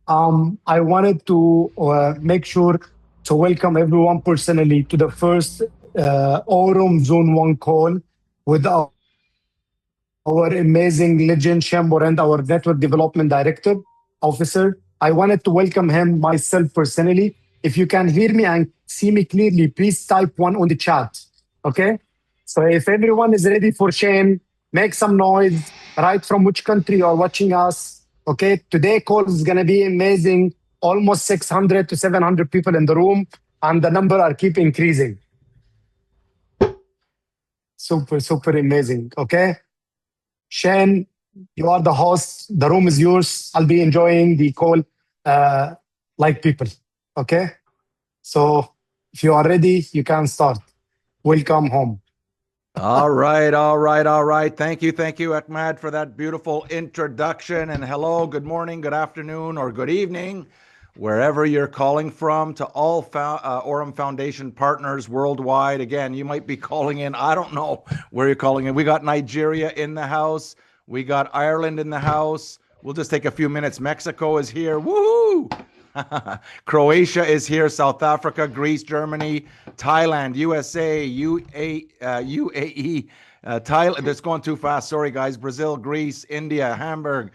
I wanted to make sure to welcome everyone personally to the first Aurum Zone 1 call with our amazing legend, Shamborand, our Network Development Director, Officer. I wanted to welcome him myself personally. If you can hear me and see me clearly, please type one on the chat. Okay? So if everyone is ready for Shane, make some noise, right from which country you're watching us. Okay, today call is gonna be amazing. Almost 600 to 700 people in the room, and the number are keep increasing. Super, super amazing. Okay, Shane, you are the host. The room is yours. I'll be enjoying the call uh, like people. Okay, so if you are ready, you can start. Welcome home. All right, all right, all right. Thank you, Ahmad, for that beautiful introduction. And hello, good morning, good afternoon, or good evening, wherever you're calling from, to all Aurum Foundation partners worldwide. Again, you might be calling in, I don't know where you're calling in. We got Nigeria in the house, we got Ireland in the house. We'll just take a few minutes. Mexico is here. Woohoo! Croatia is here, South Africa, Greece, Germany, Thailand, USA, UAE, Thailand. That's going too fast. Sorry, guys. Brazil, Greece, India, Hamburg,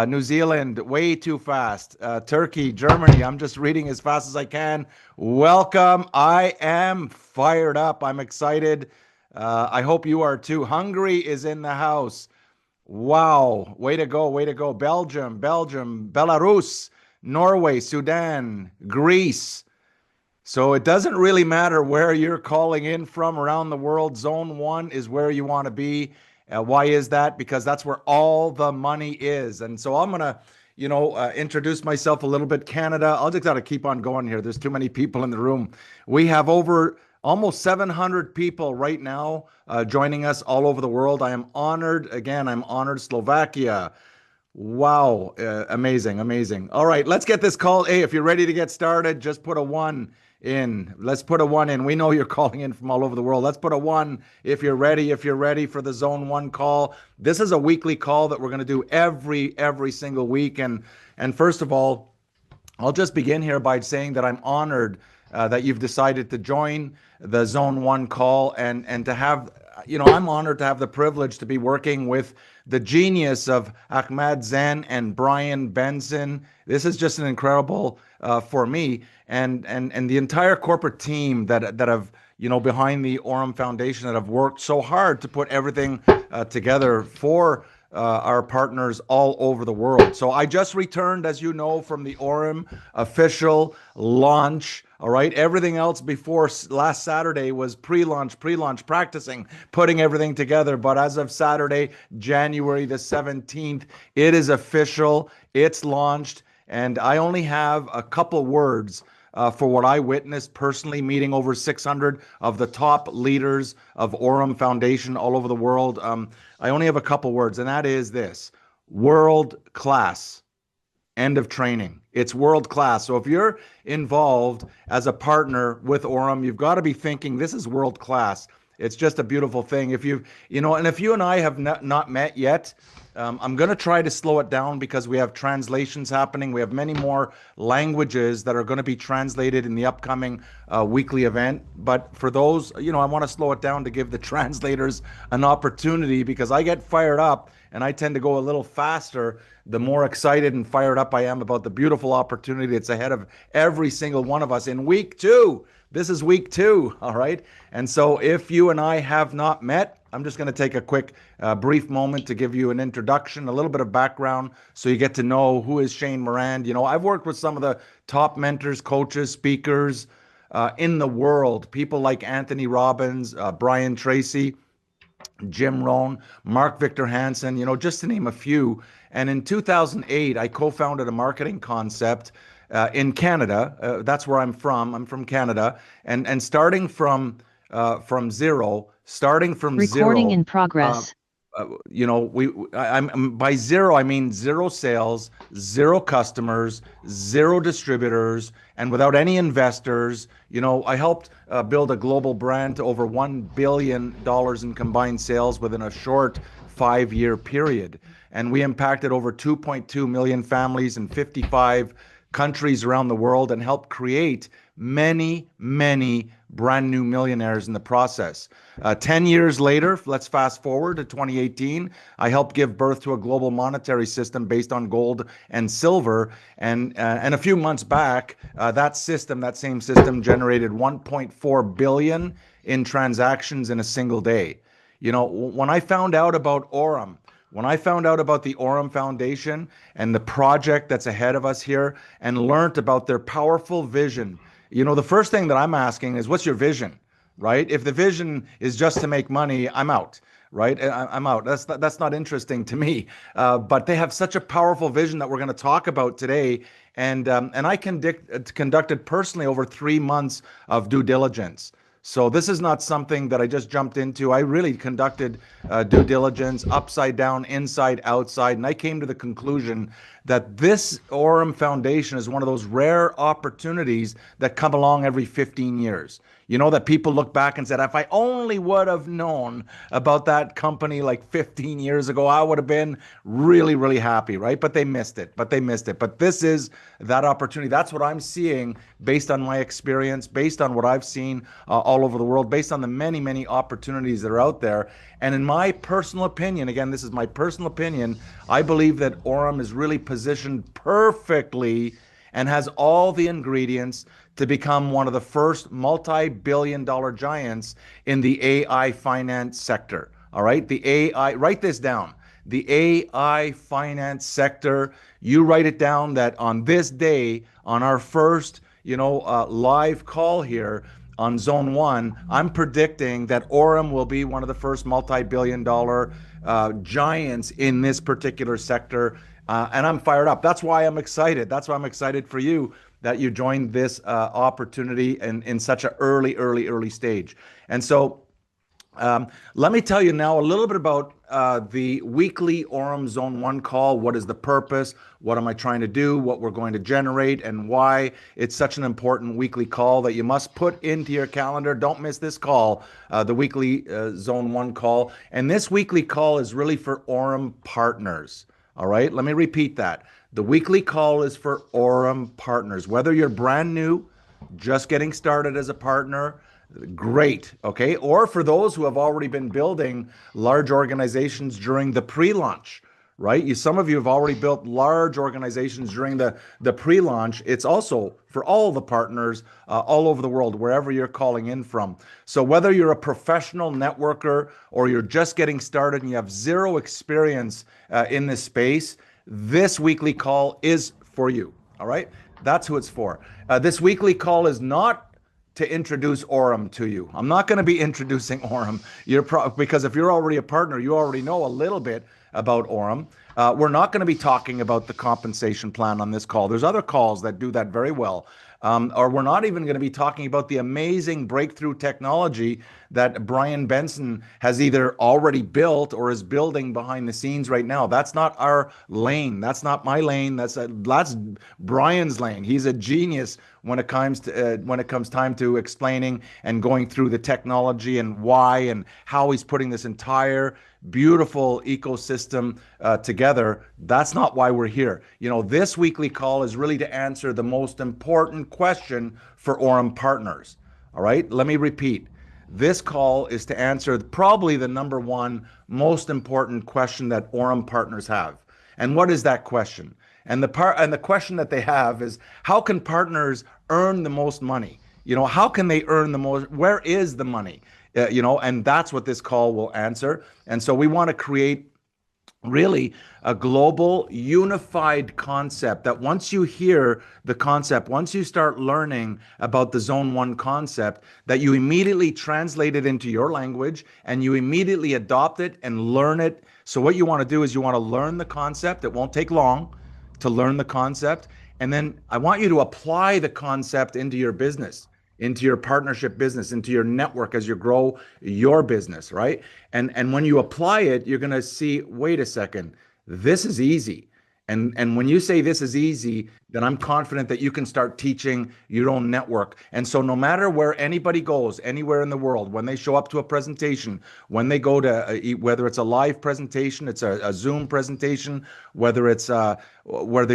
New Zealand, way too fast. Turkey, Germany. I'm just reading as fast as I can. Welcome. I am fired up. I'm excited. I hope you are too. Hungary is in the house. Wow. Way to go. Way to go. Belgium, Belarus, Norway, Sudan, Greece. So it doesn't really matter where you're calling in from around the world. Zone 1 is where you want to be. Why is that? Because that's where all the money is. And so I'm going to, introduce myself a little bit. Canada, I'll just got to keep on going here. There's too many people in the room. We have over almost 700 people right now joining us all over the world. I am honored. Again, I'm honored. Slovakia. Wow. Amazing. Amazing. All right. Let's get this call. Hey, if you're ready to get started, just put a one in. Let's put a one in. We know you're calling in from all over the world. Let's put a one if you're ready. If you're ready for the Zone 1 call. This is a weekly call that we're going to do every single week. And first of all, I'll just begin here by saying that I'm honored that you've decided to join the Zone 1 call and to have, I'm honored to have the privilege to be working with the genius of Ahmad Zen and Brian Benson. This is just an incredible for me and the entire corporate team that have, behind the Aurum Foundation that have worked so hard to put everything together for our partners all over the world. So I just returned, as you know, from the Aurum official launch. All right. Everything else before last Saturday was pre-launch, practicing, putting everything together. But as of Saturday, January the 17th, it is official. It's launched. And I only have a couple words for what I witnessed personally, meeting over 600 of the top leaders of Aurum Foundation all over the world. I only have a couple words, and that is this: world class. End of training. It's world class. So if you're involved as a partner with Aurum, you've got to be thinking this is world class. It's just a beautiful thing. If and if you and I have not met yet, I'm going to try to slow it down because we have translations happening. We have many more languages that are going to be translated in the upcoming weekly event. But for those, I want to slow it down to give the translators an opportunity because I get fired up and I tend to go a little faster the more excited and fired up I am about the beautiful opportunity that's ahead of every single one of us in week 2. This is week 2, all right? And so if you and I have not met, I'm just going to take a quick brief moment to give you an introduction, a little bit of background so you get to know who is Shane Morand. I've worked with some of the top mentors, coaches, speakers in the world, people like Anthony Robbins, Brian Tracy, Jim Rohn, Mark Victor Hansen, just to name a few. And in 2008, I co-founded a marketing concept in Canada. That's where I'm from. I'm from Canada, and starting from Recording zero. in progress. I'm by zero, I mean zero sales, zero customers, zero distributors, and without any investors. I helped build a global brand to over $1 billion in combined sales within a short 5-year period. And we impacted over 2.2 million families in 55 countries around the world and helped create many, many brand new millionaires in the process. 10 years later, let's fast forward to 2018, I helped give birth to a global monetary system based on gold and silver. And a few months back, that same system generated 1.4 billion in transactions in a single day. You know, when I found out about Aurum, when I found out about the Aurum Foundation and the project that's ahead of us here and learned about their powerful vision, you know, the first thing that I'm asking is, what's your vision, right? If the vision is just to make money, I'm out, right? I'm out. That's not interesting to me. But they have such a powerful vision that we're going to talk about today. And I conducted personally over 3 months of due diligence. So this is not something that I just jumped into. I really conducted due diligence, upside down, inside, outside, and I came to the conclusion that this Aurum Foundation is one of those rare opportunities that come along every 15 years. You know, that people look back and said, if I only would have known about that company like 15 years ago, I would have been really, really happy, right? But they missed it. But this is that opportunity. That's what I'm seeing based on my experience, based on what I've seen all over the world, based on the many, many opportunities that are out there. And in my personal opinion, again, this is my personal opinion, I believe that Aurum is really positioned perfectly and has all the ingredients to become one of the first multi-billion-dollar giants in the AI finance sector. All right, the AI, write this down. The AI finance sector, you write it down that on this day, on our first, live call here on Zone 1, I'm predicting that Aurum will be one of the first multi-billion dollar giants in this particular sector. And I'm fired up. That's why I'm excited. That's why I'm excited for you that you joined this opportunity in such an early stage. And so let me tell you now a little bit about the weekly Aurum Zone 1 call. What is the purpose? What am I trying to do? What we're going to generate and why it's such an important weekly call that you must put into your calendar. Don't miss this call, the weekly Zone 1 call. And this weekly call is really for Aurum partners. All right, let me repeat that. The weekly call is for Aurum partners. Whether you're brand new, just getting started as a partner, great, okay? Or for those who have already been building large organizations during the pre-launch, right? Some of you have already built large organizations during the pre-launch. It's also for all the partners all over the world, wherever you're calling in from. So whether you're a professional networker or you're just getting started and you have zero experience in this space, this weekly call is for you, all right? That's who it's for. This weekly call is not to introduce Aurum to you. I'm not going to be introducing Aurum because if you're already a partner, you already know a little bit about Aurum. We're not going to be talking about the compensation plan on this call. There's other calls that do that very well. Or we're not even going to be talking about the amazing breakthrough technology that Brian Benson has either already built or is building behind the scenes right now. That's not our lane. That's not my lane. That's Brian's lane. He's a genius when it comes time to explaining and going through the technology and why and how he's putting this entire beautiful ecosystem together. That's not why we're here. This weekly call is really to answer the most important question for Aurum partners. All right, let me repeat. This call is to answer probably the number one most important question that Aurum partners have. And what is that question? And the question that they have is, how can partners earn the most money? How can they earn the most? Where is the money? And that's what this call will answer. And so we want to create really a global unified concept that once you hear the concept, once you start learning about the Zone 1 concept, that you immediately translate it into your language and you immediately adopt it and learn it. So what you want to do is you want to learn the concept. It won't take long to learn the concept. And then I want you to apply the concept into your business, into your partnership business, into your network as you grow your business, right? And when you apply it, you're going to see, wait a second, this is easy. And when you say this is easy, then I'm confident that you can start teaching your own network. And so no matter where anybody goes, anywhere in the world, when they show up to a presentation, when they go to whether it's a live presentation, it's a Zoom presentation, whether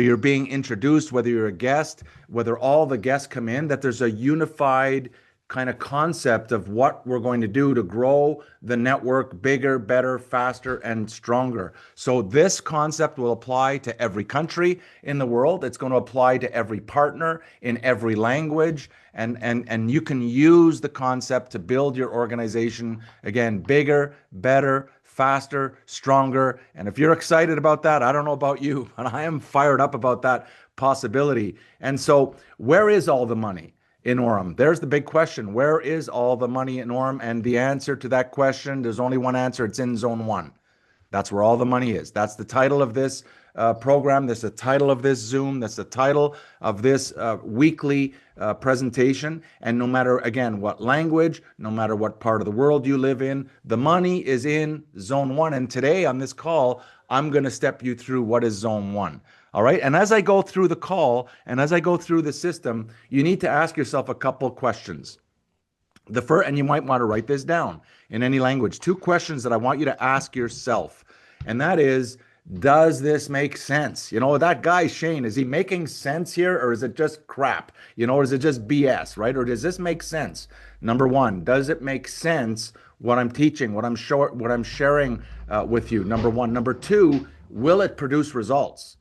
you're being introduced, whether you're a guest, whether all the guests come in, that there's a unified kind of concept of what we're going to do to grow the network bigger, better, faster, and stronger. So this concept will apply to every country in the world. It's going to apply to every partner in every language. And you can use the concept to build your organization, again, bigger, better, faster, stronger. And if you're excited about that, I don't know about you, but I am fired up about that possibility. And so where is all the money in Aurum? There's the big question. Where is all the money in Aurum? And the answer to that question, there's only one answer. It's in Zone 1. That's where all the money is. That's the title of this program. That's the title of this Zoom. That's the title of this weekly presentation. And no matter, again, what language, no matter what part of the world you live in, the money is in Zone 1. And today on this call, I'm going to step you through what is Zone 1. All right. And as I go through the call and as I go through the system, you need to ask yourself a couple questions. The first, and you might want to write this down in any language, 2 questions that I want you to ask yourself. And that is, does this make sense? You know, that guy, Shane, is he making sense here, or is it just crap? You know, or is it just BS, right? Or does this make sense? Number 1, does it make sense what I'm teaching, what I'm sharing with you? Number 1. Number 2, will it produce results?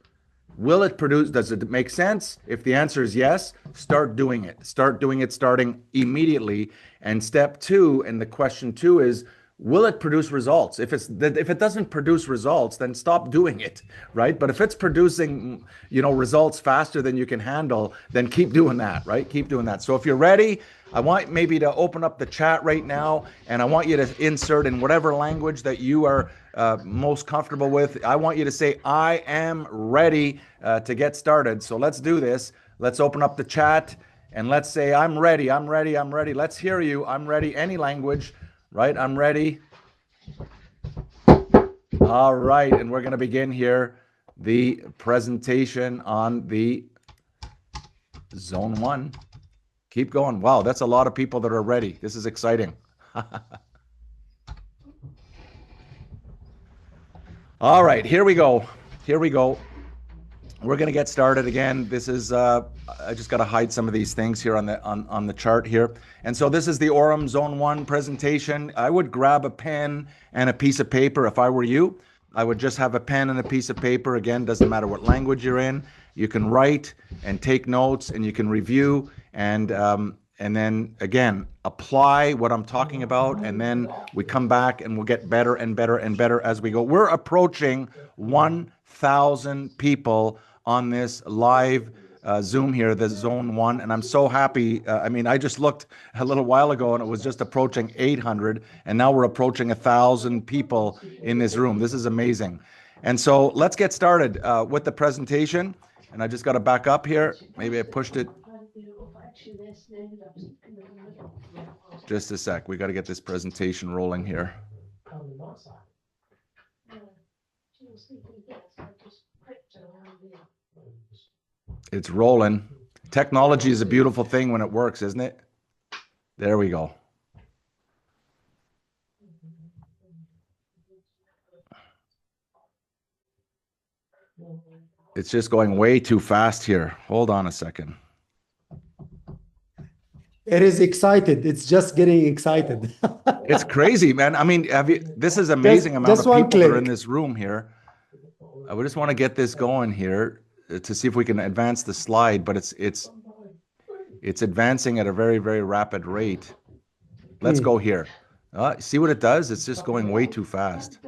Will it produce, does it make sense? If the answer is yes, start doing it. Start doing it starting immediately. And step 2, and the question 2 is, will it produce results? If it doesn't produce results, then stop doing it, right? But if it's producing, results faster than you can handle, then keep doing that, right? Keep doing that. So if you're ready, I want maybe to open up the chat right now, and I want you to insert in whatever language that you are most comfortable with. I want you to say, I am ready to get started. So let's do this. Let's open up the chat and let's say, I'm ready, I'm ready, I'm ready. Let's hear you. I'm ready. Any language, right? I'm ready. All right. And we're going to begin here the presentation on the Zone 1. Keep going. Wow, that's a lot of people that are ready. This is exciting. All right, here we go. Here we go. We're going to get started again. This is I just got to hide some of these things here on the chart here. And so this is the Aurum Zone 1 presentation. I would grab a pen and a piece of paper if I were you. I would just have a pen and a piece of paper. Again, doesn't matter what language you're in. You can write and take notes, and you can review and then again apply what I'm talking about, and then we come back and we'll get better and better and better as we go. We're approaching 1,000 people on this live Zoom here, the Zone 1, and I'm so happy. I just looked a little while ago and it was just approaching 800, and now we're approaching 1,000 people in this room. This is amazing. And so let's get started with the presentation. And I just got to back up here. Maybe I pushed it. Just a sec. We got to get this presentation rolling here. It's rolling. Technology is a beautiful thing when it works, isn't it? There we go. It's just going way too fast here. Hold on a second. It is excited. It's just getting excited. It's crazy, man. This is amazing amount of people that are in this room here. I would just want to get this going here to see if we can advance the slide, but it's advancing at a very, very rapid rate. Let's go here. See what it does? It's just going way too fast.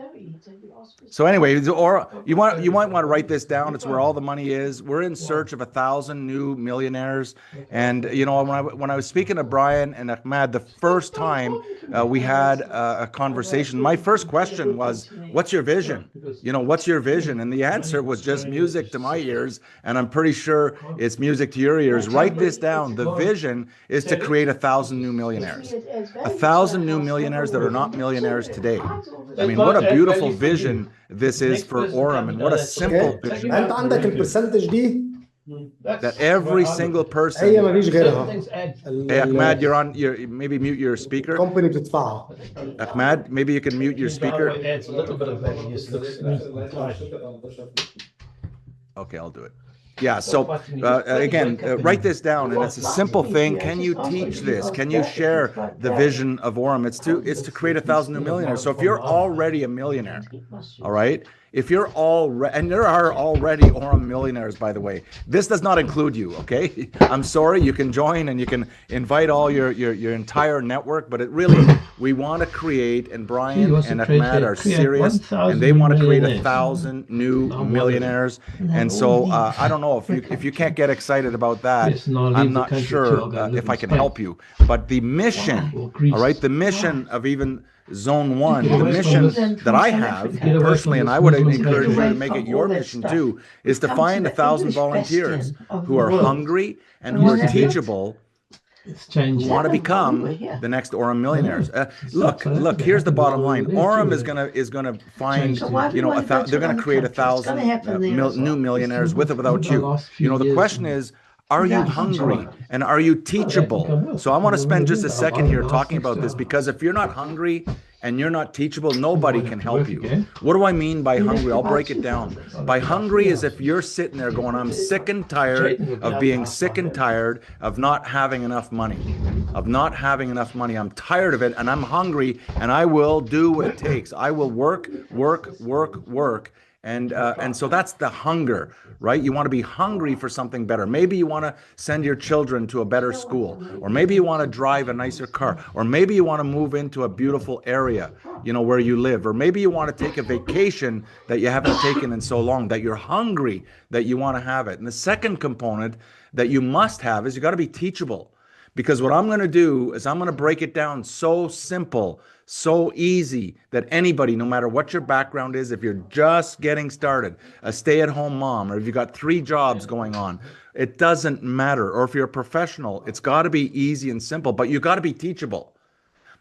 So anyway, or you might want to write this down. It's where all the money is. We're in search of 1,000 new millionaires. And when I was speaking to Brian and Ahmad the first time we had a conversation, my first question was, "What's your vision? What's your vision?" And the answer was just music to my ears, and I'm pretty sure it's music to your ears. Write this down. The vision is to create 1,000 new millionaires, 1,000 new millionaires that are not millionaires today. What a beautiful vision vision this is for Aurum, and what a simple vision انت عندك البرسنتج دي that every single هي person. ما فيش غيرها. Hey, Ahmad, you're on. Maybe mute your speaker. الكومباني بتدفعها. Ahmad, maybe you can mute your speaker. Adds a little bit of values. Okay, I'll do it. Yeah, so again, write this down, and it's a simple thing. Can you teach this? Can you share the vision of Aurum? It's to create 1,000 new millionaires. So if you're already a millionaire, all right, if you're and there are already Aurum millionaires, by the way, this does not include you, okay? I'm sorry, you can join and you can invite all your entire network, but it really, we want to create, and Brian and Ahmad are serious, and they want to create 1,000 new millionaires. And so I don't know if you can't get excited about that. I'm not sure if I can help you. But the mission, all right, the mission of even Zone 1, the mission that I have personally, and I would encourage you to make it your mission too, is to find 1,000 volunteers who are hungry and who are teachable, who want to become the next Aurum millionaires. Look, here's the bottom line. Aurum is gonna find, they're gonna create 1,000 new millionaires with or without you. The question is, are you hungry and are you teachable? So I want to spend just a second here talking about this, because if you're not hungry and you're not teachable, nobody can help you. What do I mean by hungry? I'll break it down. By hungry is if you're sitting there going, I'm sick and tired of being sick and tired of not having enough money, I'm tired of it, and I'm hungry, and I will do what it takes. I will work. And so that's the hunger, right? You want to be hungry for something better. Maybe you want to send your children to a better school, or maybe you want to drive a nicer car, or maybe you want to move into a beautiful area, where you live, or maybe you want to take a vacation that you haven't taken in so long, that you're hungry, that you want to have it. And the second component that you must have is you got to be teachable. Because what I'm going to do is I'm going to break it down so simple, so easy, that anybody, no matter what your background is, if you're just getting started, a stay-at-home mom, or if you've got 3 jobs going on, it doesn't matter. Or if you're a professional, it's got to be easy and simple, but you got to be teachable.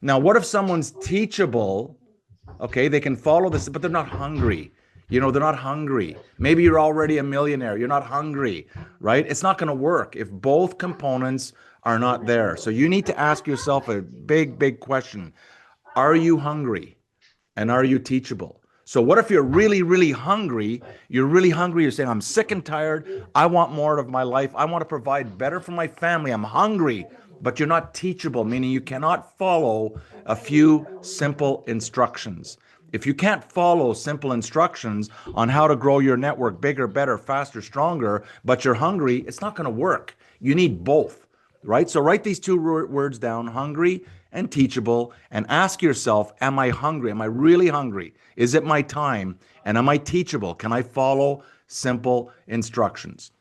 Now, what if someone's teachable, okay, they can follow this, but they're not hungry? They're not hungry. Maybe you're already a millionaire. You're not hungry, right? It's not going to work if both components are not there. So you need to ask yourself a big question. Are you hungry? And are you teachable? So what if you're really hungry? You're saying, I'm sick and tired. I want more of my life. I want to provide better for my family. I'm hungry, but you're not teachable, meaning you cannot follow a few simple instructions. If you can't follow simple instructions on how to grow your network bigger, better, faster, stronger, but you're hungry, it's not going to work. You need both, right? So write these 2 words down, hungry and teachable, and ask yourself, am I hungry? Am I really hungry? Is it my time? And am I teachable? Can I follow simple instructions?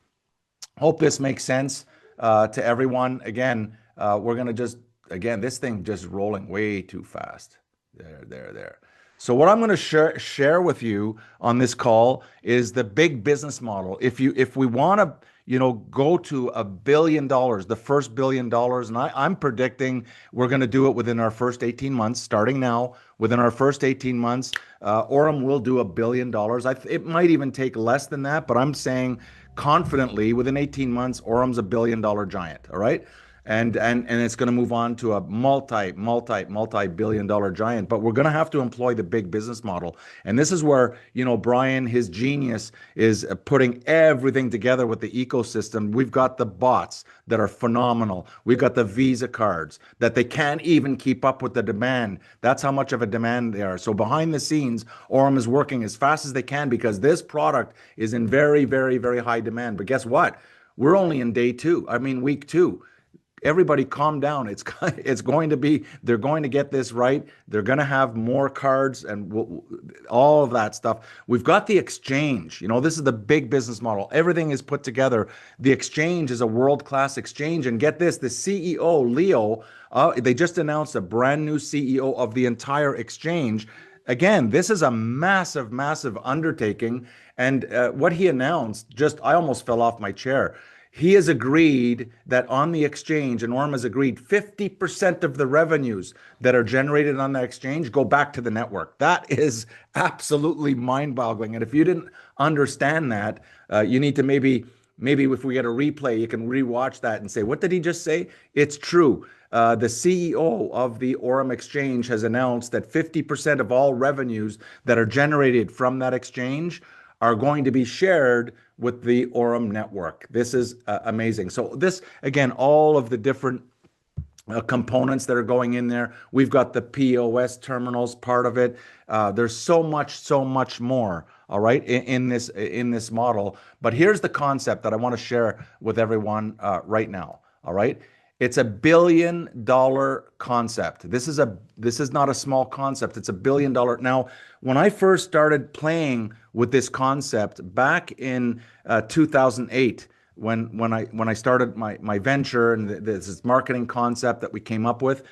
Hope this makes sense to everyone. Again, we're going to this thing just rolling way too fast. There. So what I'm going to share with you on this call is the big business model. If we want to, go to $1 billion, the first $1 billion, and I'm predicting we're going to do it within our first 18 months, starting now. Within our first 18 months, Aurum will do $1 billion. It might even take less than that, but I'm saying confidently within 18 months, Aurum's $1 billion giant. All right. And it's going to move on to a multi-billion dollar giant. But we're going to have to employ the big business model. And this is where, Brian, his genius is putting everything together with the ecosystem. We've got the bots that are phenomenal. We've got the Visa cards that they can't even keep up with the demand. That's how much of a demand they are. So behind the scenes, Aurum is working as fast as they can because this product is in very, very, very high demand. But guess what? We're only in week 2. Everybody calm down. It's going to be, they're going to get this right. They're going to have more cards and all of that stuff. We've got the exchange. This is the big business model. Everything is put together. The exchange is a world-class exchange. And get this, the CEO, Leo, they just announced a brand new CEO of the entire exchange. Again, this is a massive, massive undertaking. And what he announced, I almost fell off my chair. he has agreed that on the exchange, and Aurum has agreed 50% of the revenues that are generated on that exchange go back to the network. That is absolutely mind-boggling. And if you didn't understand that, you need to maybe if we get a replay, you can rewatch that and say, what did he just say? It's true. The CEO of the Aurum exchange has announced that 50% of all revenues that are generated from that exchange are going to be shared with the Aurum network. This is amazing. So this, again, all of the different components that are going in there. We've got the POS terminals part of it. There's so much more. All right, in this model. But here's the concept that I want to share with everyone right now. All right, it's $1 billion concept. This is not a small concept. It's $1 billion. Now, when I first started playing with this concept back in 2008, when I started my venture and this marketing concept that we came up with,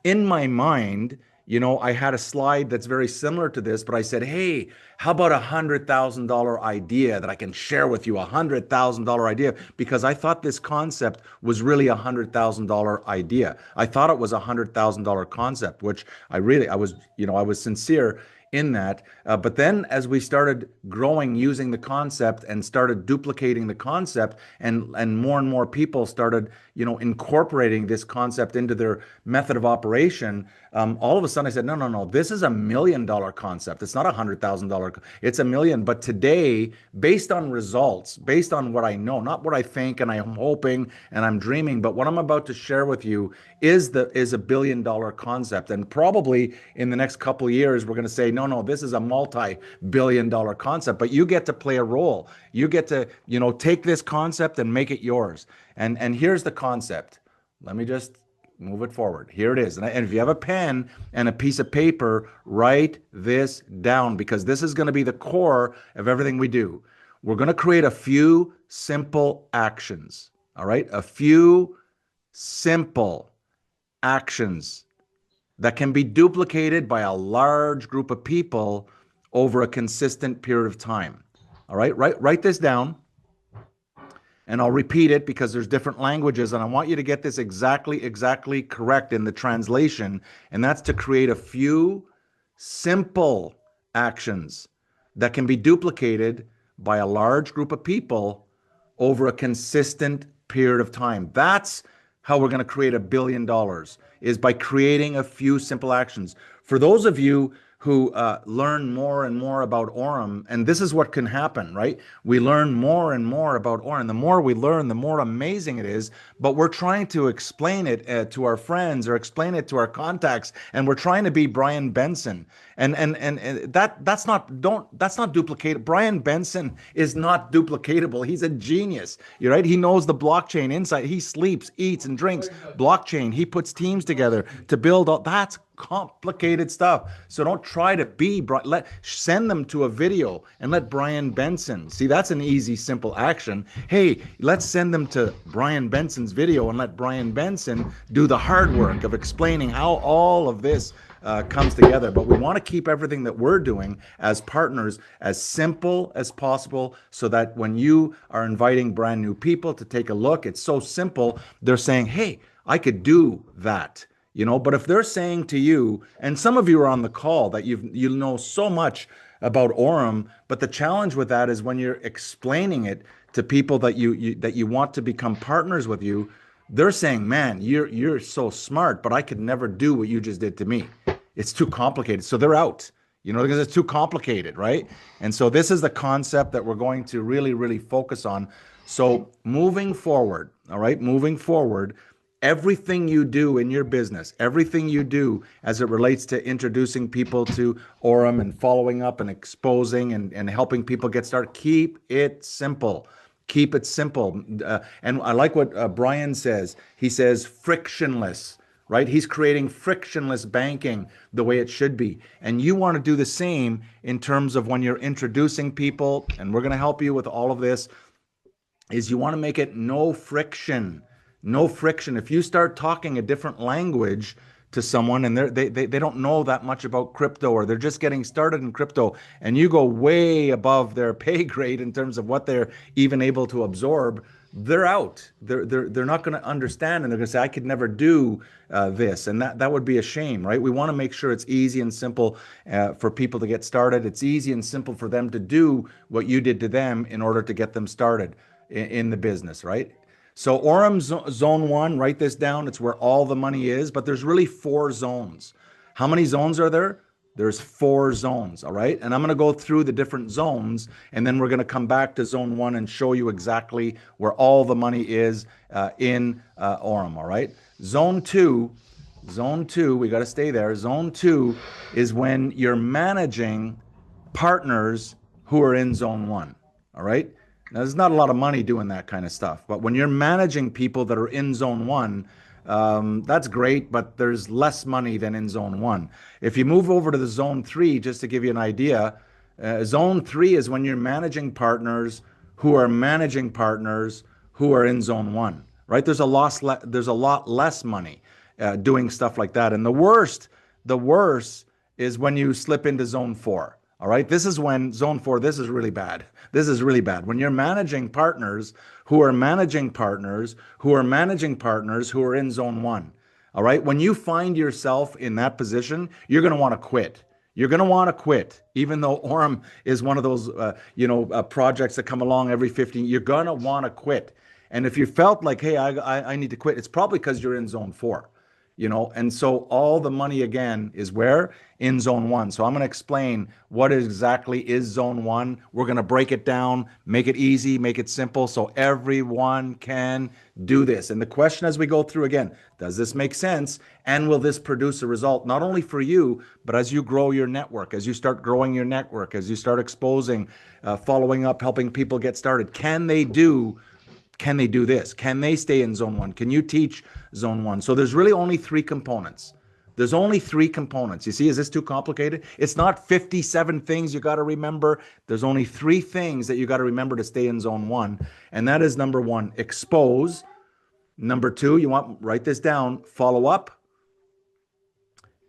in my mind, I had a slide that's very similar to this, but I said, hey, how about $100,000 idea that I can share with you, $100,000 idea, because I thought this concept was really $100,000 idea. I thought it was $100,000 concept, which I was sincere in that. But then as we started growing using the concept and started duplicating the concept, and more people started, incorporating this concept into their method of operation, all of a sudden I said, no, this is $1 million concept. It's not $100,000. It's $1 million. But today, based on results, based on what I know, not what I think and I'm hoping and I'm dreaming, but what I'm about to share with you is $1 billion concept. And probably in the next couple of years, we're going to say, no, this is a multi-billion dollar concept, but you get to play a role. You get to, take this concept and make it yours. And here's the concept. Let me just move it forward. Here it is. And if you have a pen and a piece of paper, write this down, because this is going to be the core of everything we do. We're going to create a few simple actions. All right. A few simple actions that can be duplicated by a large group of people over a consistent period of time. All right. Write this down. And I'll repeat it because there's different languages, and I want you to get this exactly correct in the translation. And that's to create a few simple actions that can be duplicated by a large group of people over a consistent period of time. That's how we're going to create $1 billion, is by creating a few simple actions. For those of you who learn more and more about Aurum, and this is what can happen, right? We learn more and more about Aurum. The more we learn, the more amazing it is, but we're trying to explain it to our friends or explain it to our contacts, and we're trying to be Brian Benson. And that's not duplicated. Brian Benson is not duplicatable. He's a genius. You're right. He knows the blockchain inside. He sleeps, eats, and drinks blockchain. He puts teams together to build all that's complicated stuff. So don't try to be send them to a video and let Brian Benson see. That's an easy, simple action. Hey, let's send them to Brian Benson's video and let Brian Benson do the hard work of explaining how all of this comes together. But we want to keep everything that we're doing as partners as simple as possible, so that when you are inviting brand new people to take a look, it's so simple. They're saying, hey, I could do that. But if they're saying to you, and some of you are on the call that you know so much about Aurum, but the challenge with that is when you're explaining it to people that you want to become partners with you, they're saying, man, you're so smart, but I could never do what you just did to me. It's too complicated. So they're out, because it's too complicated, right? And so this is the concept that we're going to really, really focus on. So moving forward, all right, everything you do in your business, everything you do as it relates to introducing people to Aurum and following up and exposing and helping people get started, keep it simple. Keep it simple. And I like what Brian says. He says frictionless, right? He's creating frictionless banking the way it should be. And you want to do the same in terms of when you're introducing people, and we're going to help you with all of this, is you want to make it no friction. No friction. If you start talking a different language to someone and they don't know that much about crypto, or they're just getting started in crypto, and you go way above their pay grade in terms of what they're even able to absorb, they're out. They're not going to understand, and they're going to say, "I could never do this," and that would be a shame, right? We want to make sure it's easy and simple for people to get started. It's easy and simple for them to do what you did to them in order to get them started in the business, right? So Aurum Zone 1, write this down. It's where all the money is, but there's really 4 zones. How many zones are there? There's 4 zones, all right? And I'm going to go through the different zones, and then we're going to come back to zone 1 and show you exactly where all the money is in Aurum, all right? Zone 2, we got to stay there. Zone 2 is when you're managing partners who are in zone 1, all right? Now, there's not a lot of money doing that kind of stuff, but when you're managing people that are in zone 1, that's great, but there's less money than in zone 1. If you move over to the zone 3, just to give you an idea, zone 3 is when you're managing partners who are managing partners who are in zone 1, right? There's a lot less money doing stuff like that. And the worst is when you slip into zone 4. All right. This is when zone 4, this is really bad. This is really bad. When you're managing partners who are managing partners who are managing partners who are in zone 1. All right. When you find yourself in that position, you're going to want to quit. You're going to want to quit, even though Aurum is one of those, projects that come along every 15. You're going to want to quit. And if you felt like, hey, I need to quit, it's probably because you're in zone 4. And so all the money again is where? In zone 1. So I'm going to explain what exactly is zone 1. We're going to break it down, make it easy, make it simple so everyone can do this. And the question as we go through again, does this make sense? And will this produce a result not only for you, but as you grow your network, as you start growing your network, as you start exposing, following up, helping people get started? Can they do this? Can they stay in zone 1? Can you teach zone 1? So there's really only 3 components. There's only 3 components. You see, is this too complicated? It's not 57 things you got to remember. There's only 3 things that you got to remember to stay in zone 1. And that is number 1, expose. Number 2, write this down, follow up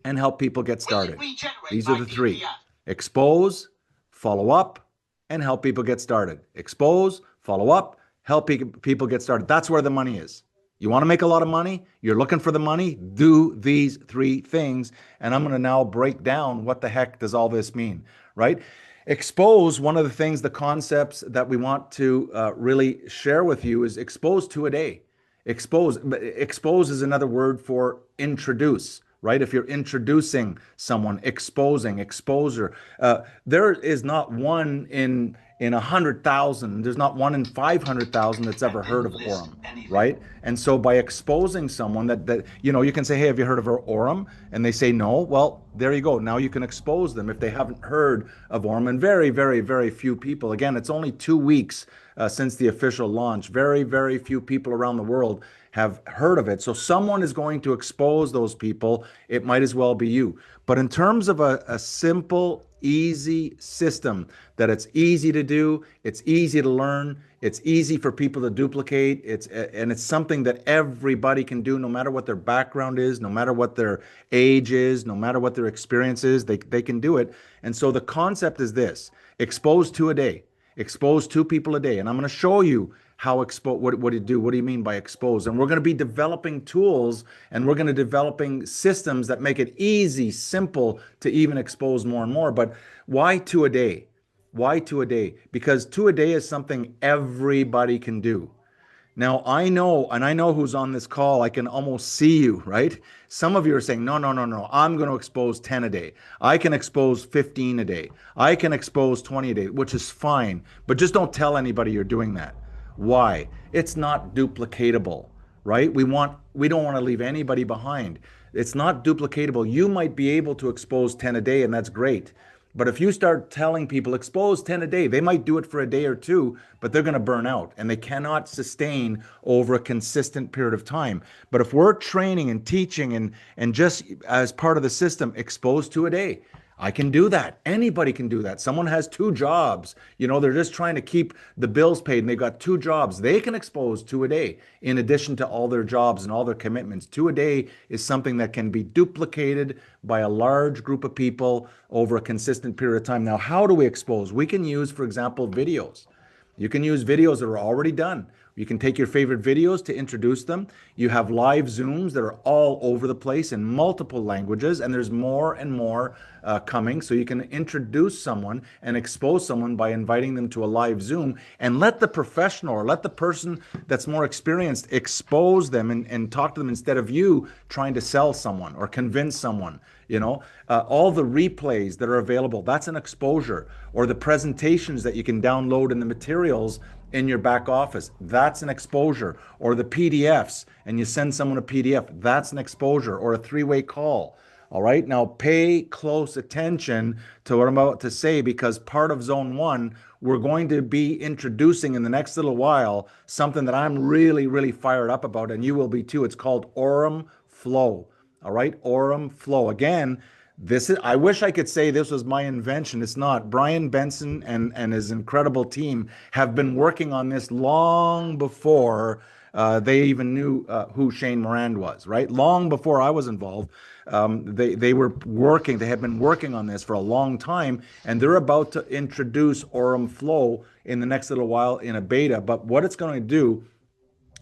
and help people get started. These are the 3. Expose, follow up, and help people get started. Expose, follow up, help people get started. That's where the money is. You want to make a lot of money? You're looking for the money? Do these 3 things. And I'm going to now break down what the heck does all this mean, right? Expose, one of the things, the concepts that we want to really share with you is expose 2 a day. Expose is another word for introduce, right? If you're introducing someone, exposing, exposure. There is not one in 100,000. There's not one in 500,000 that's ever heard of Aurum, right? And so by exposing someone that you can say, hey, have you heard of Aurum? And they say no. Well, there you go. Now you can expose them if they haven't heard of Aurum. And very, very, very few people. Again, it's only 2 weeks since the official launch. Very, very few people around the world have heard of it. So someone is going to expose those people. It might as well be you. But in terms of a simple, easy system that it's easy to do, it's easy to learn, it's easy for people to duplicate, and it's something that everybody can do, no matter what their background is, no matter what their age is, no matter what their experience is, they can do it. And so the concept is this: expose 2 a day. Expose 2 people a day. And I'm going to show you how expose, what do you do? What do you mean by expose? And we're going to be developing tools, and we're going to developing systems that make it easy, simple to even expose more and more. But why 2 a day? Why 2 a day? Because 2 a day is something everybody can do. Now, I know who's on this call. I can almost see you, right? Some of you are saying, no, I'm going to expose 10 a day. I can expose 15 a day. I can expose 20 a day, which is fine. But just don't tell anybody you're doing that. Why? It's not duplicatable, right? We don't want to leave anybody behind. It's not duplicatable. You might be able to expose 10 a day, and that's great. But if you start telling people expose 10 a day, they might do it for a day or 2, but they're going to burn out, and they cannot sustain over a consistent period of time. But if we're training and teaching and just as part of the system, expose 2 a day, I can do that. Anybody can do that. Someone has 2 jobs. They're just trying to keep the bills paid and they've got 2 jobs. They can expose 2 a day in addition to all their jobs and all their commitments. 2 a day is something that can be duplicated by a large group of people over a consistent period of time. Now, how do we expose? We can use, for example, videos. You can use videos that are already done. You can take your favorite videos to introduce them. You have live Zooms that are all over the place in multiple languages, and there's more and more coming. So you can introduce someone and expose someone by inviting them to a live Zoom, and let the professional or let the person that's more experienced expose them and talk to them instead of you trying to sell someone or convince someone. All the replays that are available, that's an exposure. Or the presentations that you can download in the materials in your back office, that's an exposure. Or the PDFs, and you send someone a PDF, that's an exposure. Or a three-way call. All right, now pay close attention to what I'm about to say, because part of Zone 1, we're going to be introducing in the next little while something that I'm really, really fired up about, and you will be too. It's called Aurum Flow. All right, Aurum Flow. Again, I wish I could say this was my invention. It's not. Brian Benson and his incredible team have been working on this long before they even knew who Shane Morand was, right? Long before I was involved. They had been working on this for a long time, and they're about to introduce Aurum Flow in the next little while in a beta. But what it's going to do,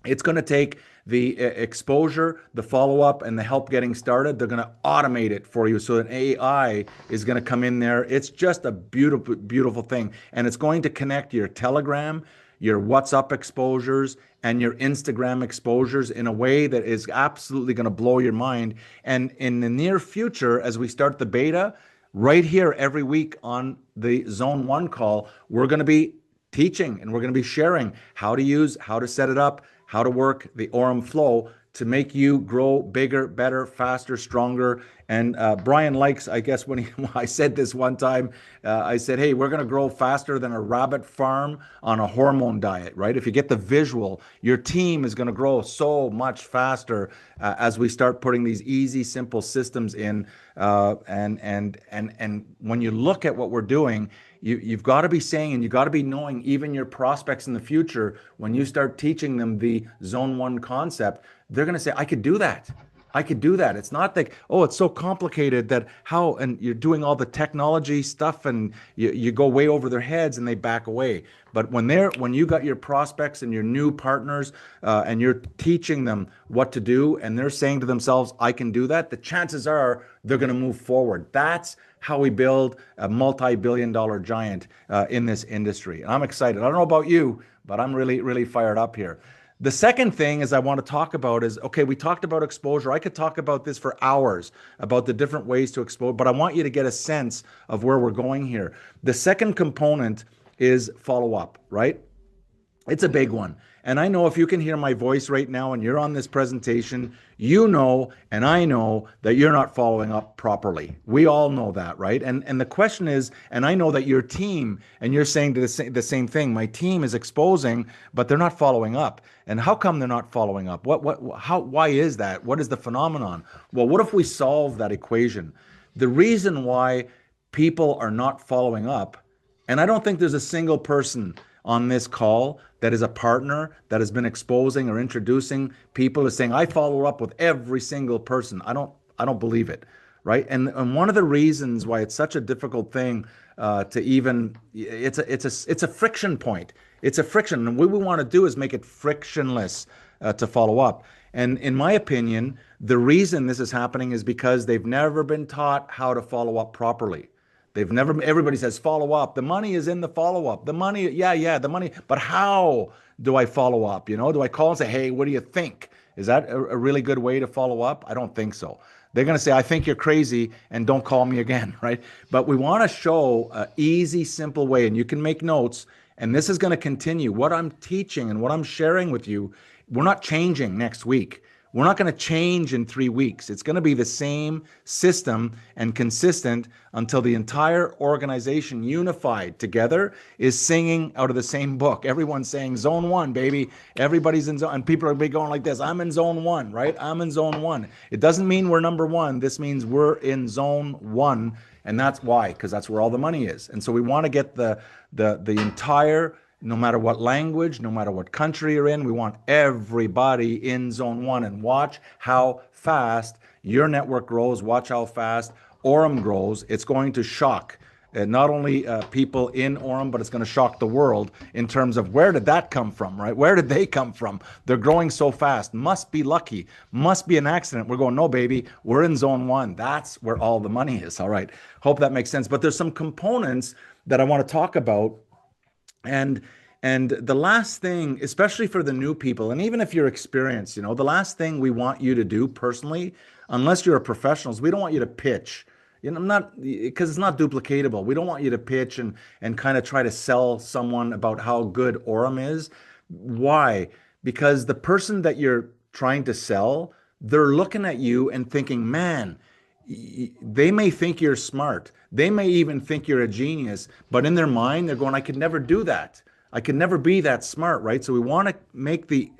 it's going to take the exposure, the follow-up, and the help getting started. They're going to automate it for you, so an AI is going to come in there. It's just a beautiful, beautiful thing. And it's going to connect your Telegram, your WhatsApp exposures, and your Instagram exposures in a way that is absolutely going to blow your mind. And in the near future, as we start the beta, right here every week on the Zone 1 call, we're going to be teaching and we're going to be sharing how to use, how to set it up, how to work the Aurum Flow to make you grow bigger, better, faster, stronger. And Brian likes, I guess, when I said this one time, I said, hey, we're going to grow faster than a rabbit farm on a hormone diet, right? If you get the visual, your team is going to grow so much faster as we start putting these easy, simple systems in. And when you look at what we're doing, you've got to be saying, and you've got to be knowing, even your prospects in the future, when you start teaching them the Zone 1 concept, they're going to say, I could do that. I could do that. It's not like, oh, it's so complicated that how, and you're doing all the technology stuff and you go way over their heads and they back away. But when you got your prospects and your new partners and you're teaching them what to do and they're saying to themselves, I can do that, the chances are they're going to move forward. That's how we build a multi-billion-dollar giant in this industry. And I'm excited. I don't know about you, but I'm really, really fired up here. The second thing is I want to talk about is, okay, we talked about exposure. I could talk about this for hours, about the different ways to expose, but I want you to get a sense of where we're going here. The second component is follow-up, right? It's a big one. And I know if you can hear my voice right now and you're on this presentation, you know, and I know that you're not following up properly. We all know that, right? And the question is, and I know that your team, and you're saying the same thing, my team is exposing, but they're not following up. And how come they're not following up? Why is that? What is the phenomenon? Well, what if we solve that equation? The reason why people are not following up, and I don't think there's a single person on this call that is a partner that has been exposing or introducing people, is saying, I follow up with every single person. I don't believe it, right? And one of the reasons why it's such a difficult thing to even, it's a friction point. It's a friction, and what we want to do is make it frictionless to follow up. And in my opinion, the reason this is happening is because they've never been taught how to follow up properly. Everybody says follow up. The money is in the follow up. The money, yeah, the money. But how do I follow up? Do I call and say, hey, what do you think? Is that a really good way to follow up? I don't think so. They're going to say, I think you're crazy and don't call me again, right? But we want to show an easy, simple way, and you can make notes. And this is going to continue. What I'm teaching and what I'm sharing with you, we're not changing next week. We're not going to change in 3 weeks. It's going to be the same system and consistent until the entire organization unified together is singing out of the same book. Everyone's saying Zone 1, baby. Everybody's in zone, and people are going like this. I'm in Zone 1, right? I'm in Zone 1. It doesn't mean we're number one. This means we're in Zone 1, and that's why, because that's where all the money is. And so we want to get the entire, no matter what language, no matter what country you're in, we want everybody in Zone 1, and watch how fast your network grows. Watch how fast Aurum grows. It's going to shock not only people in Aurum, but it's going to shock the world in terms of where did that come from, right? Where did they come from? They're growing so fast. Must be lucky. Must be an accident. We're going, no, baby, we're in zone one. That's where all the money is. All right. Hope that makes sense. But there's some components that I want to talk about. And the last thing, especially for the new people, and even if you're experienced, the last thing we want you to do personally, unless you're a professional, is we don't want you to pitch. Not because it's not duplicatable. We don't want you to pitch and kind of try to sell someone about how good Aurum is. Why? Because the person that you're trying to sell, they're looking at you and thinking, man, they may think you're smart. They may even think you're a genius, but in their mind, they're going, I could never do that. I could never be that smart, right? So we want to make the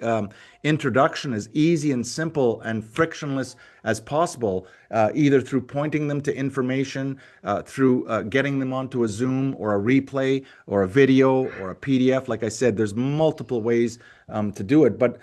introduction as easy and simple and frictionless as possible, either through pointing them to information, through getting them onto a Zoom or a replay or a video or a PDF. Like I said, there's multiple ways to do it. But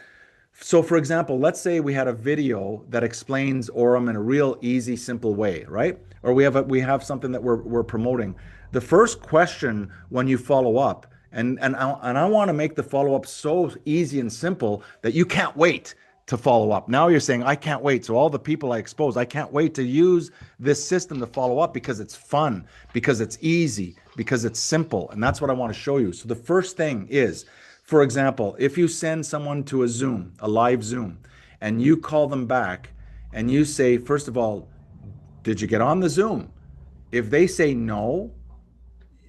so for example, let's say we had a video that explains Aurum in a real easy, simple way, right? Or we have something that we're promoting. The first question when you follow up, and I want to make the follow up so easy and simple that you can't wait to follow up. Now you're saying, I can't wait. So all the people I expose, I can't wait to use this system to follow up because it's fun, because it's easy, because it's simple. And that's what I want to show you. So the first thing is, for example, if you send someone to a Zoom, a live Zoom, and you call them back and you say, first of all, did you get on the Zoom? If they say no,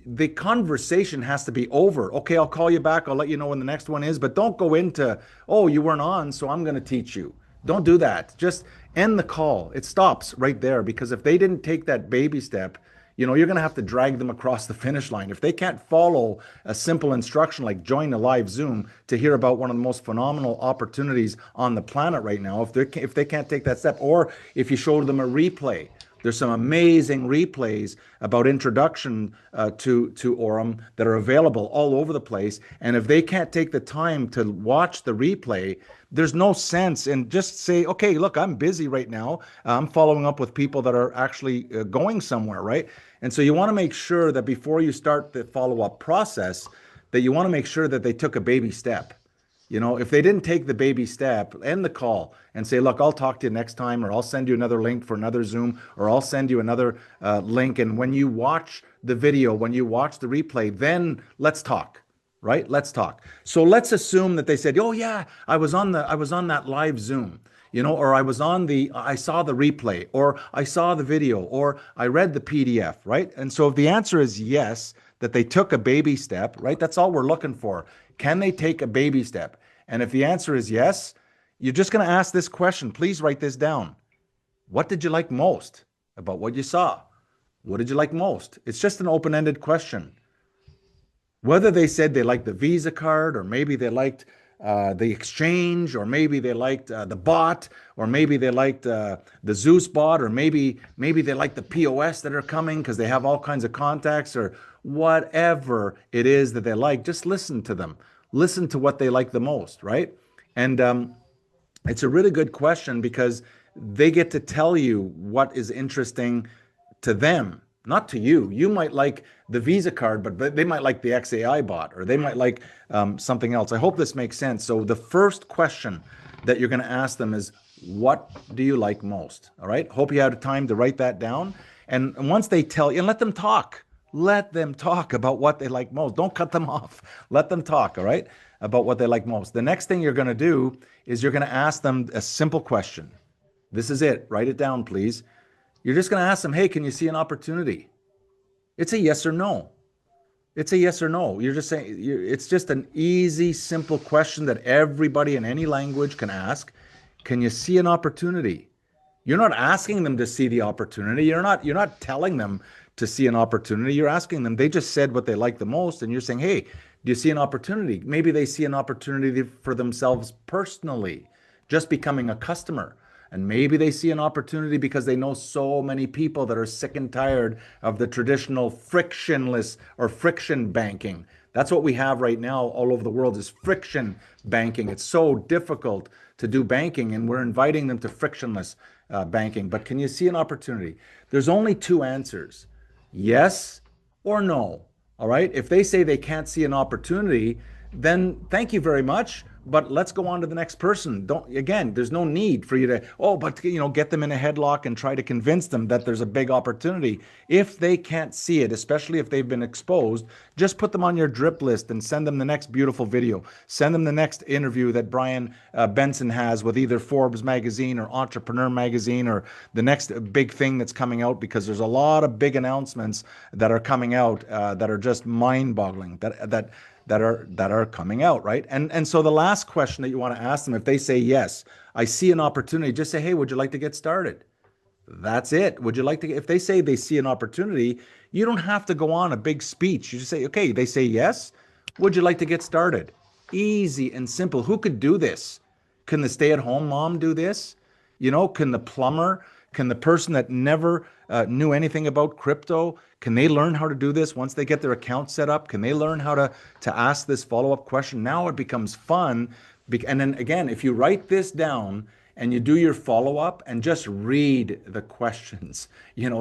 the conversation has to be over. Okay, I'll call you back. I'll let you know when the next one is, but don't go into, oh, you weren't on, so I'm going to teach you. Don't do that. Just end the call. It stops right there, because if they didn't take that baby step, you're going to have to drag them across the finish line. If they can't follow a simple instruction like join a live Zoom to hear about one of the most phenomenal opportunities on the planet right now, if they can't take that step, or if you showed them a replay, there's some amazing replays about introduction to Aurum that are available all over the place. And if they can't take the time to watch the replay, there's no sense in just say, okay, look, I'm busy right now. I'm following up with people that are actually going somewhere, right? And so you want to make sure that before you start the follow-up process, that you want to make sure that they took a baby step. If they didn't take the baby step, end the call and say, look, I'll talk to you next time, or I'll send you another link for another Zoom, or I'll send you another link. And when you watch the video, when you watch the replay, then let's talk, right? Let's talk. So let's assume that they said, oh yeah, I was on that live Zoom, or I saw the replay, or I saw the video, or I read the PDF, right? And so if the answer is yes, that they took a baby step, right? That's all we're looking for. Can they take a baby step? And if the answer is yes, you're just going to ask this question. Please write this down. What did you like most about what you saw? What did you like most? It's just an open-ended question. Whether they said they liked the Visa card, or maybe they liked the exchange, or maybe they liked the bot, or maybe they liked the Zeus bot, or maybe they like the POS that are coming because they have all kinds of contacts, or whatever it is that they like, just listen to them. Listen to what they like the most, right? And it's a really good question because they get to tell you what is interesting to them, not to you. You might like the Visa card, but they might like the XAI bot, or they might like something else. I hope this makes sense. So the first question that you're going to ask them is, what do you like most? All right. Hope you had time to write that down. And once they tell you, and let them talk. Let them talk about what they like most. Don't cut them off. Let them talk, all right, about what they like most. The next thing you're going to do is you're going to ask them a simple question. This is it. Write it down, please. You're just going to ask them, hey, can you see an opportunity? It's a yes or no. It's a yes or no. You're just saying, it's just an easy, simple question that everybody in any language can ask. Can you see an opportunity? You're not asking them to see the opportunity. You're not telling them to see an opportunity. You're asking them. They just said what they like the most, and you're saying, hey, do you see an opportunity? Maybe they see an opportunity for themselves personally, just becoming a customer. And maybe they see an opportunity because they know so many people that are sick and tired of the traditional frictionless or friction banking. That's what we have right now all over the world, is friction banking. It's so difficult to do banking, and we're inviting them to frictionless banking. But can you see an opportunity? There's only two answers. Yes or no? All right. If they say they can't see an opportunity, then thank you very much. But let's go on to the next person. Don't, again, there's no need for you to, oh, but get them in a headlock and try to convince them that there's a big opportunity. If they can't see it, especially if they've been exposed, just put them on your drip list and send them the next beautiful video. Send them the next interview that Brian Benson has with either Forbes magazine or Entrepreneur magazine, or the next big thing that's coming out, because there's a lot of big announcements that are coming out that are just mind-boggling, that are coming out, right? And so the last question that you want to ask them, if they say yes, I see an opportunity, just say, hey, would you like to get started? That's it. Would you like to, if they say they see an opportunity, you don't have to go on a big speech. You just say, okay, they say yes. Would you like to get started? Easy and simple. Who could do this? Can the stay-at-home mom do this? Can the plumber, can the person that never knew anything about crypto, can they learn how to do this once they get their account set up? Can they learn how to ask this follow-up question? Now it becomes fun. And then again, if you write this down and you do your follow-up and just read the questions,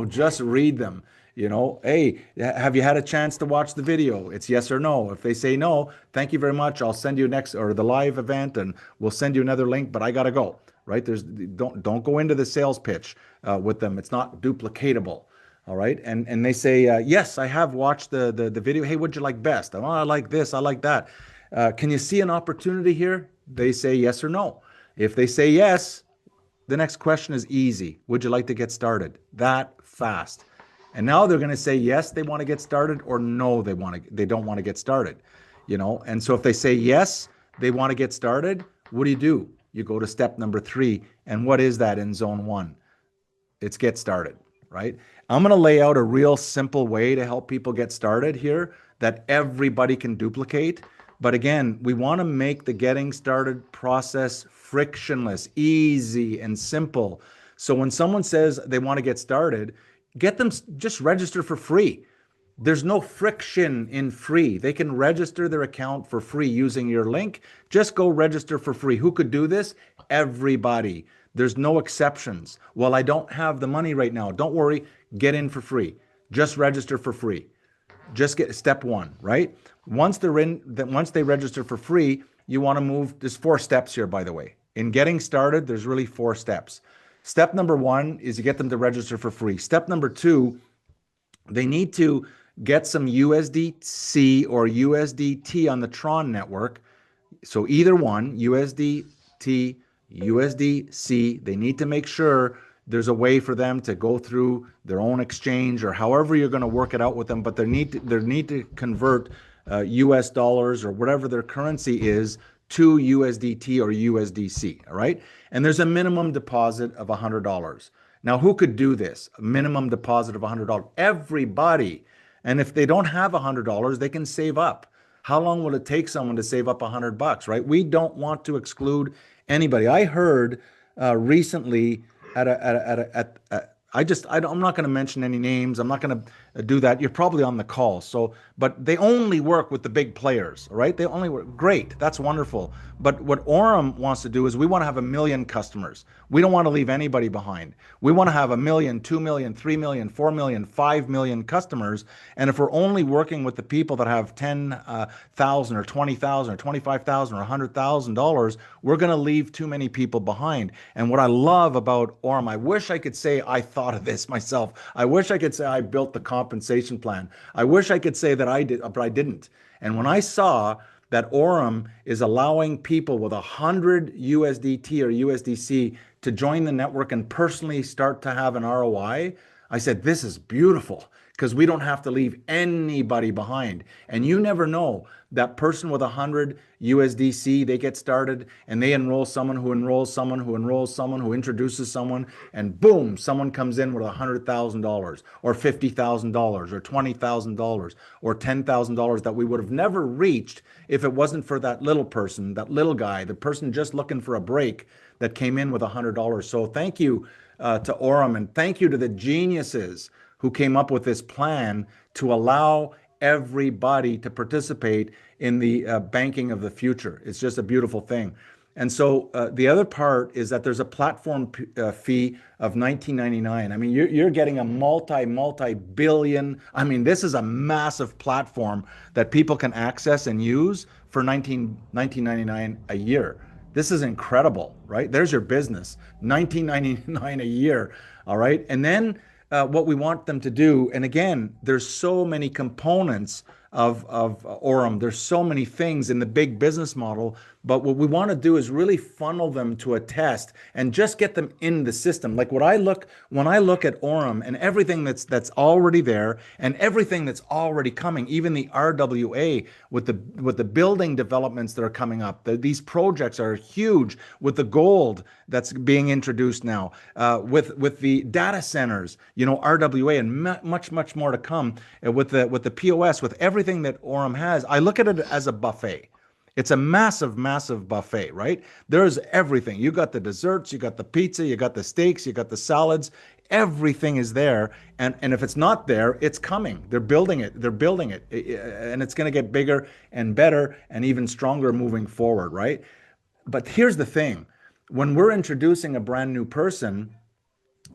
just read them. Hey, have you had a chance to watch the video? It's yes or no. If they say no, thank you very much. I'll send you next, or the live event, and we'll send you another link, but I gotta go. Right? Don't go into the sales pitch with them. It's not duplicatable. All right. And they say, yes, I have watched the video. Hey, what'd you like best? Oh, I like this. I like that. Can you see an opportunity here? They say yes or no. If they say yes, the next question is easy. Would you like to get started? That fast. And now they're going to say yes, they want to get started, or no, they don't want to get started. And so if they say yes, they want to get started, what do? You go to step number 3. And what is that in zone 1? It's get started, right? I'm going to lay out a real simple way to help people get started here that everybody can duplicate. But again, we want to make the getting started process frictionless, easy, and simple. So when someone says they want to get started, get them just register for free. There's no friction in free. They can register their account for free using your link. Just go register for free. Who could do this? Everybody. There's no exceptions. Well, I don't have the money right now. Don't worry. Get in for free. Just register for free. Just get step 1, right? Once they register for free, you want to move. There's 4 steps here, by the way. In getting started, there's really 4 steps. Step number 1 is you get them to register for free. Step number 2, they need to get some USDC or USDT on the Tron network. So either one, USDT, USDC, they need to make sure there's a way for them to go through their own exchange, or however you're going to work it out with them, but they need to convert US dollars or whatever their currency is to USDT or USDC, all right? And there's a minimum deposit of $100. Now, who could do this? A minimum deposit of $100. Everybody. And if they don't have $100, they can save up. How long will it take someone to save up $100, right? We don't want to exclude anybody. I heard recently I'm not going to mention any names. I'm not going to do that. You're probably on the call. So, but they only work with the big players, right? They only work. Great. That's wonderful. But what Aurum wants to do is we want to have 1 million customers. We don't want to leave anybody behind. We want to have 1 million, 2 million, 3 million, 4 million, 5 million customers. And if we're only working with the people that have 10,000 or 20,000 or 25,000 or $100,000, we're going to leave too many people behind. And what I love about Aurum, I wish I could say I thought of this myself. I wish I could say I built the compensation plan. I wish I could say that I did, but I didn't. And when I saw that Aurum is allowing people with 100 USDT or USDC to join the network and personally start to have an ROI, I said, this is beautiful, because we don't have to leave anybody behind. And you never know, that person with 100 USDC, they get started and they enroll someone who enrolls someone who enrolls someone who introduces someone, and boom, someone comes in with $100,000 or $50,000 or $20,000 or $10,000 that we would have never reached if it wasn't for that little person, that little guy, the person just looking for a break that came in with $100. So thank you to Aurum, and thank you to the geniuses who came up with this plan to allow everybody to participate in the banking of the future. It's just a beautiful thing. And so the other part is that there's a platform fee of $19.99. I mean, you're getting a multi-billion. I mean, this is a massive platform that people can access and use for $19.99 a year. This is incredible, right? There's your business, $19.99 a year. All right. And then what we want them to do, and again, there's so many components of Aurum. There's so many things in the big business model, but what we want to do is really funnel them to a test and just get them in the system. Like when I look at Aurum and everything that's already there and everything that's already coming, even the RWA with the building developments that are coming up. These projects are huge with the gold that's being introduced now, with the data centers, RWA, and much more to come, with the POS, with everything that Aurum has. I look at it as a buffet. It's a massive buffet, right? There's everything. You got the desserts, you got the pizza, you got the steaks, you got the salads. Everything is there. And if it's not there, it's coming. They're building it. And it's going to get bigger and better and even stronger moving forward, right? But here's the thing. When we're introducing a brand new person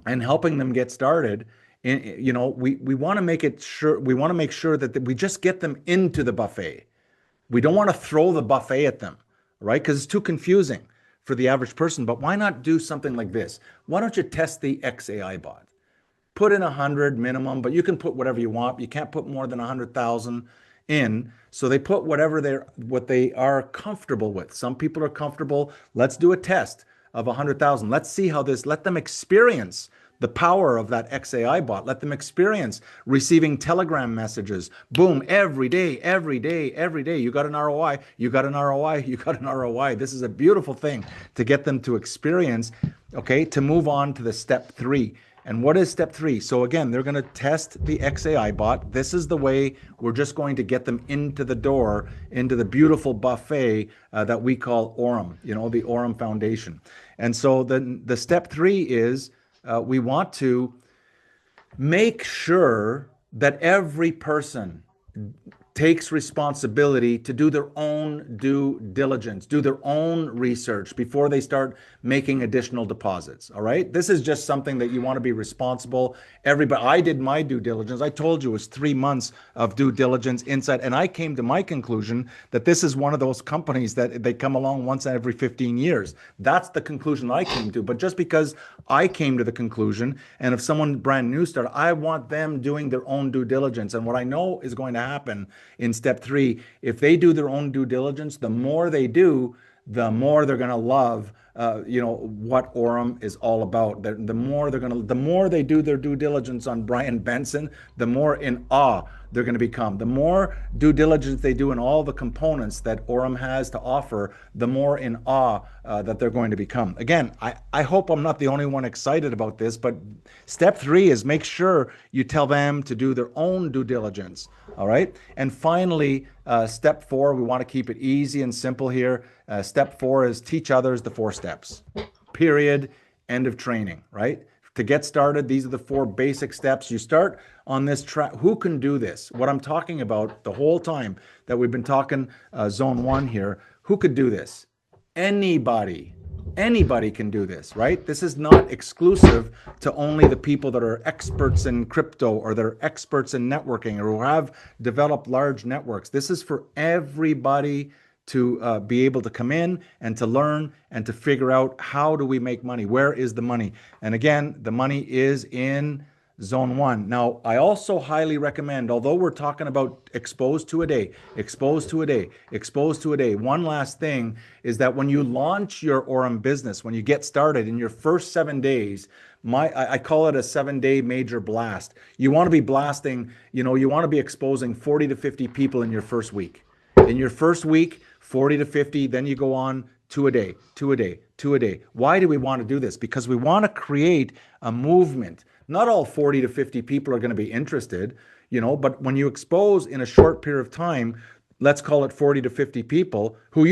and helping them get started, we want to make sure that we just get them into the buffet. We don't want to throw the buffet at them, right? Because it's too confusing for the average person. But why not do something like this? Why don't you test the XAI bot? Put in 100 minimum, but you can put whatever you want. You can't put more than 100,000 in. So they put what they are comfortable with. Some people are comfortable. Let's do a test of 100,000. Let's see how let them experience the power of that XAI bot. Let them experience receiving Telegram messages. Boom, every day. You got an ROI, you got an ROI, you got an ROI. This is a beautiful thing to get them to experience, okay, to move on to the step 3. And what is step 3? So again, they're going to test the XAI bot. This is the way we're just going to get them into the door, into the beautiful buffet that we call Aurum, the Aurum Foundation. And so the step 3 is we want to make sure that every person takes responsibility to do their own due diligence, do their own research before they start making additional deposits. All right. This is just something that you want to be responsible. I did my due diligence. I told you it was 3 months of due diligence inside. And I came to my conclusion that this is one of those companies that they come along once every 15 years. That's the conclusion I came to. But just because I came to the conclusion, and if someone brand new started, I want them doing their own due diligence. And what I know is going to happen in step 3, if they do their own due diligence, the more they do, the more they're going to love what Aurum is all about. The more they do their due diligence on Brian Benson, the more in awe they're going to become. The more due diligence they do in all the components that Aurum has to offer, the more in awe that they're going to become. Again, I hope I'm not the only one excited about this, but step 3 is make sure you tell them to do their own due diligence. All right. And finally, step 4, we want to keep it easy and simple here. Step 4 is teach others the 4 steps, period, end of training, right? To get started, these are the 4 basic steps. You start on this track. Who can do this? What I'm talking about the whole time that we've been talking zone 1 here, who could do this? Anybody can do this, right? This is not exclusive to only the people that are experts in crypto or that are experts in networking or who have developed large networks. This is for everybody to be able to come in and to learn and to figure out, how do we make money? Where is the money? And again, the money is in zone 1. Now, I also highly recommend, although we're talking about exposed to a day, one last thing is that when you launch your Aurum business, when you get started in your first 7 days, I call it a 7-day major blast. You want to be blasting, you want to be exposing 40 to 50 people in your first week. In your first week, 40 to 50, then you go on 2 a day. Why do we want to do this? Because we want to create a movement. Not all 40 to 50 people are going to be interested, but when you expose in a short period of time, let's call it 40 to 50 people who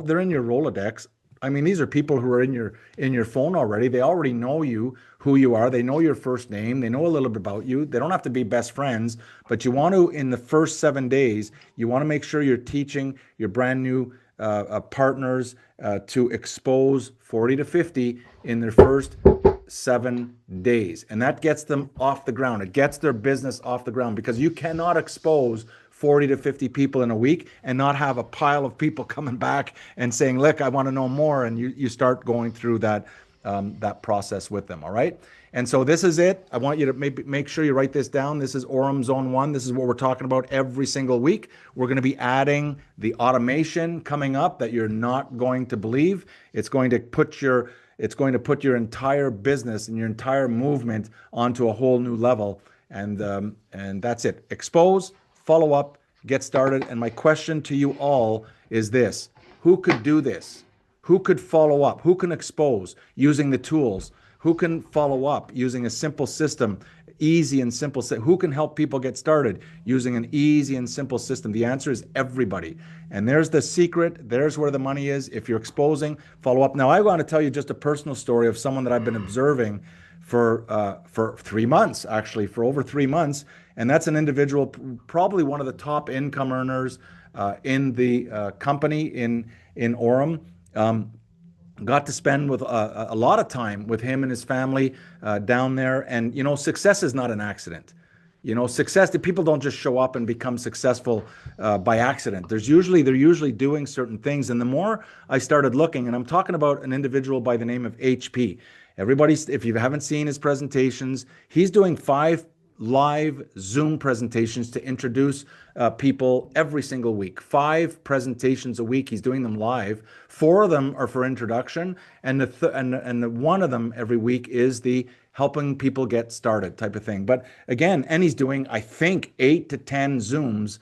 they're in your Rolodex. I mean, these are people who are in your phone already. They already know you, who you are. They know your first name. They know a little bit about you. They don't have to be best friends, but you want to, in the first 7 days, you want to make sure you're teaching your brand new partners to expose 40 to 50 in their first 7 days. And that gets them off the ground. It gets their business off the ground, because you cannot expose 40 to 50 people in a week and not have a pile of people coming back and saying, look, I want to know more. And you start going through that process with them. All right. And so this is it. I want you to make sure you write this down. This is Aurum Zone 1. This is what we're talking about every single week. We're going to be adding the automation coming up that you're not going to believe. It's going to put your entire business and your entire movement onto a whole new level. And that's it. Expose, follow up, get started. And my question to you all is this: who could do this? Who could follow up? Who can expose using the tools? Who can follow up using a simple system, easy and simple? Who can help people get started using an easy and simple system? The answer is everybody. And there's the secret. There's where the money is. If you're exposing, follow up. Now, I want to tell you just a personal story of someone that I've been observing for 3 months, actually, for over 3 months. And that's an individual, probably one of the top income earners in the company in Aurum. Got to spend with a lot of time with him and his family down there. And, success is not an accident. Success, the people don't just show up and become successful by accident. They're usually doing certain things. And the more I started looking, and I'm talking about an individual by the name of HP. Everybody, if you haven't seen his presentations, he's doing 5 live Zoom presentations to introduce people every single week. 5 presentations a week. He's doing them live. 4 of them are for introduction, and the one of them every week is the helping people get started type of thing. But again, and he's doing, I think, 8 to 10 Zooms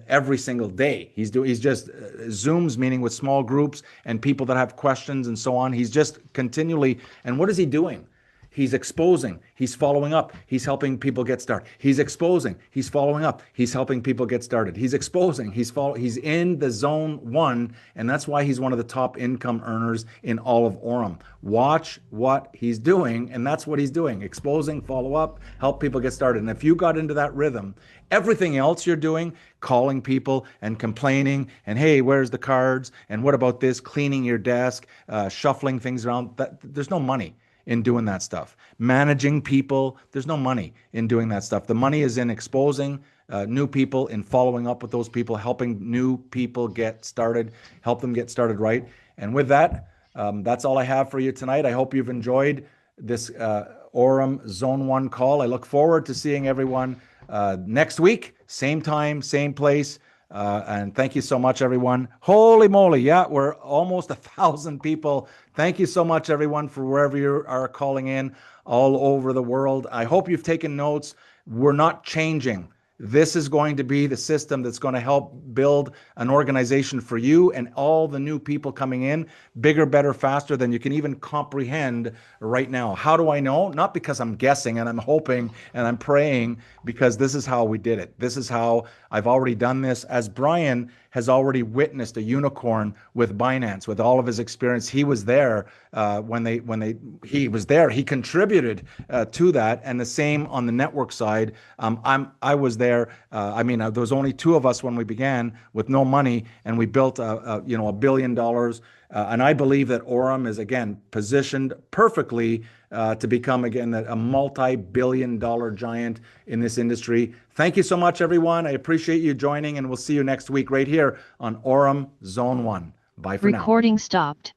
every single day. He's just Zooms, meaning with small groups and people that have questions and so on. He's just continually, and what is he doing? He's exposing, he's following up, he's helping people get started. He's exposing, he's following up, he's helping people get started. He's exposing, he's in the zone 1, and that's why he's one of the top income earners in all of Aurum. Watch what he's doing, and that's what he's doing. Exposing, follow up, help people get started. And if you got into that rhythm, everything else you're doing, calling people and complaining, and hey, where's the cards? And what about this? Cleaning your desk, shuffling things around, there's no money in doing that stuff. Managing people, there's no money in doing that stuff. The money is in exposing new people, in following up with those people, helping new people get started, help them get started right. And with that, that's all I have for you tonight. I hope you've enjoyed this Aurum Zone 1 call. I look forward to seeing everyone next week, same time, same place. And thank you so much, everyone. Holy moly. Yeah, we're almost 1,000 people. Thank you so much, everyone, for wherever you are calling in all over the world. I hope you've taken notes. We're not changing. This is going to be the system that's going to help build an organization for you and all the new people coming in, bigger, better, faster than you can even comprehend right now. How do I know? Not because I'm guessing and I'm hoping and I'm praying, because this is how we did it. This is how I've already done this. As Brian has already witnessed a unicorn with Binance, with all of his experience. He was there he was there. He contributed to that, and the same on the network side. I was there. There was only 2 of us when we began with no money, and we built $1 billion. And I believe that Aurum is again positioned perfectly to become again a multi-billion-dollar giant in this industry. Thank you so much, everyone. I appreciate you joining, and we'll see you next week right here on Aurum Zone 1. Bye for now. Recording stopped.